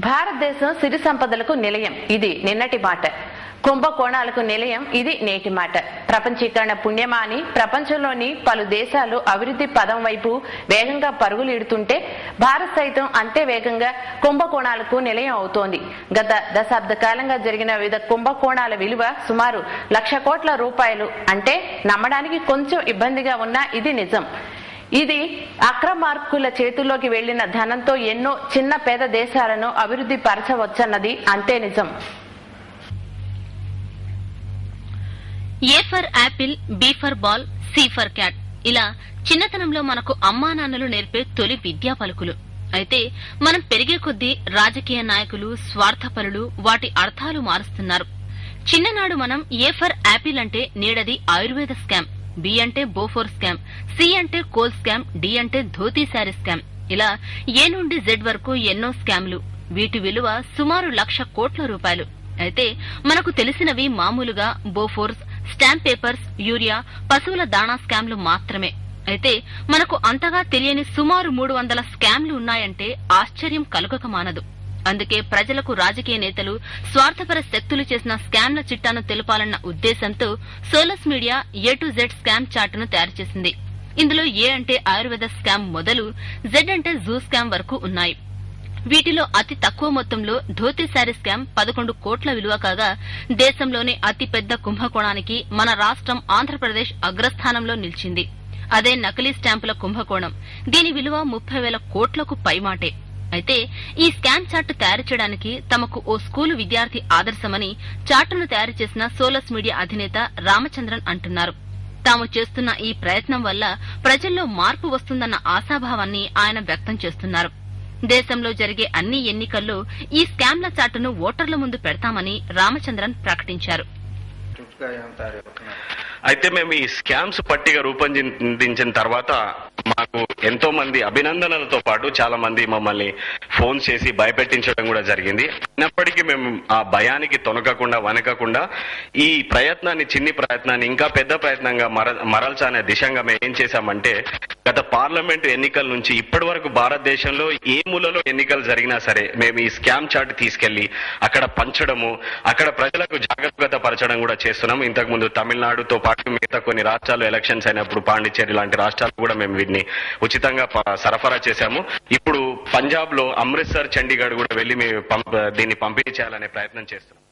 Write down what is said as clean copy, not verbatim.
భారతదేశం సిరి సంపదలకు నిలయం, ఇది నిన్నటి మాట. కుంభకోణాలకు నిలయం, ఇది నేటి మాట. ప్రపంచీకరణ పుణ్యమా అని ప్రపంచంలోని పలు దేశాలు అభివృద్ధి పదం వైపు వేగంగా పరుగులీడుతుంటే భారత్ సైతం అంతే వేగంగా కుంభకోణాలకు నిలయం అవుతోంది. గత దశాబ్ద కాలంగా జరిగిన వివిధ కుంభకోణాల విలువ సుమారు 1,00,000 కోట్ల రూపాయలు. అంటే నమ్మడానికి కొంచెం ఇబ్బందిగా ఉన్నా ఇది నిజం. ఇది అక్రమార్కుల చేతుల్లోకి వెళ్లిన ధనంతో ఎన్నో చిన్న పేద దేశాలను అభివృద్ధి పరచవచ్చన్నది అంతే నిజం. A for apple, B for ball, C for cat, ఇలా చిన్నతనంలో మనకు అమ్మా నాన్నలు నేర్పే తొలి విద్యా పలుకులు. అయితే మనం పెరిగే కొద్దీ రాజకీయ నాయకులు, స్వార్థపరులు వాటి అర్థాలు మారుస్తున్నారు. చిన్ననాడు మనం ఏ ఫర్ యాపిల్ అంటే నేడది ఆయుర్వేద స్కామ్, బి అంటే బోఫోర్ స్కామ్, సి అంటే కోల్ స్కామ్, డి అంటే ధోతీ శారీ స్కామ్, ఇలా ఏ నుండి జెడ్ వరకు ఎన్నో స్కామ్లు. వీటి విలువ సుమారు 1,00,000 కోట్ల రూపాయలు. అయితే మనకు తెలిసినవి మామూలుగా బోఫోర్స్, స్టాంప్ పేపర్స్, యూరియా, పశువుల దాణా స్కామ్లు మాత్రమే. అయితే మనకు అంతగా తెలియని సుమారు 300 స్కామ్లు ఉన్నాయంటే ఆశ్చర్యం కలుగక మానదు. అందుకే ప్రజలకు రాజకీయ నేతలు, స్వార్థపర శక్తులు చేసిన స్కామ్ల చిట్టాను తెలపాలన్న ఉద్దేశంతో Solus media A to Z scam చార్టును తయారు చేసింది. ఇందులో ఏ అంటే ఆయుర్వేద స్కామ్ మొదలు జెడ్ అంటే జూ స్కామ్ వరకు ఉన్నాయి. వీటిలో అతి తక్కువ మొత్తంలో ధోతీ శారీ స్కామ్ 11 కోట్ల విలువ కాగా, దేశంలోనే అతి పెద్ద కుంభకోణానికి మన రాష్ట్రం ఆంధ్రప్రదేశ్ అగ్రస్థానంలో నిలిచింది. అదే నకిలీ స్టాంపుల కుంభకోణం. దీని విలువ 30,000 కోట్లకు పైమాటే. అయితే ఈ స్కామ్ చార్టు తయారు చేయడానికి తమకు ఓ స్కూలు విద్యార్థి ఆదర్శమని చార్టును తయారు చేసిన సోలస్ మీడియా అధినేత రామచంద్రన్ అంటున్నారు. తాము చేస్తున్న ఈ ప్రయత్నం వల్ల ప్రజల్లో మార్పు వస్తుందన్న ఆశాభావాన్ని ఆయన వ్యక్తం చేస్తున్నారు. దేశంలో జరిగే అన్ని ఎన్నికల్లో ఈ స్కామ్ల చార్టును ఓటర్ల ముందు పెడతామని రామచంద్రన్ ప్రకటించారు. అయితే మేము ఈ స్కామ్స్ పట్టిక రూపొందించిన తర్వాత మాకు ఎంతో మంది అభినందనలతో పాటు చాలా మంది మమ్మల్ని ఫోన్ చేసి భయపెట్టించడం కూడా జరిగింది. అయినప్పటికీ మేము ఆ భయానికి తొనకకుండా వనకకుండా ఈ ప్రయత్నాన్ని, చిన్ని ప్రయత్నాన్ని ఇంకా పెద్ద ప్రయత్నంగా మరల్చానే దిశగా మేము ఏం చేశామంటే, గత పార్లమెంటు ఎన్నికల నుంచి ఇప్పటి వరకు భారతదేశంలో ఏ మూలలో ఎన్నికలు జరిగినా సరే మేము ఈ స్కామ్ చార్ట్ తీసుకెళ్లి అక్కడ పంచడము, అక్కడ ప్రజలకు జాగ్రత్త పరచడం కూడా చేస్తున్నాం. ఇంతకు ముందు తమిళనాడుతో పాటు మిగతా కొన్ని రాష్ట్రాల్లో ఎలక్షన్స్ అయినప్పుడు పాండిచ్చేరి లాంటి రాష్ట్రాలు కూడా మేము వీటిని ఉచితంగా సరఫరా చేశాము. ఇప్పుడు పంజాబ్ లో అమృత్సర్, చండీగఢ్ కూడా వెళ్లి మేము దీన్ని పంపిణీ చేయాలనే ప్రయత్నం చేస్తున్నాం.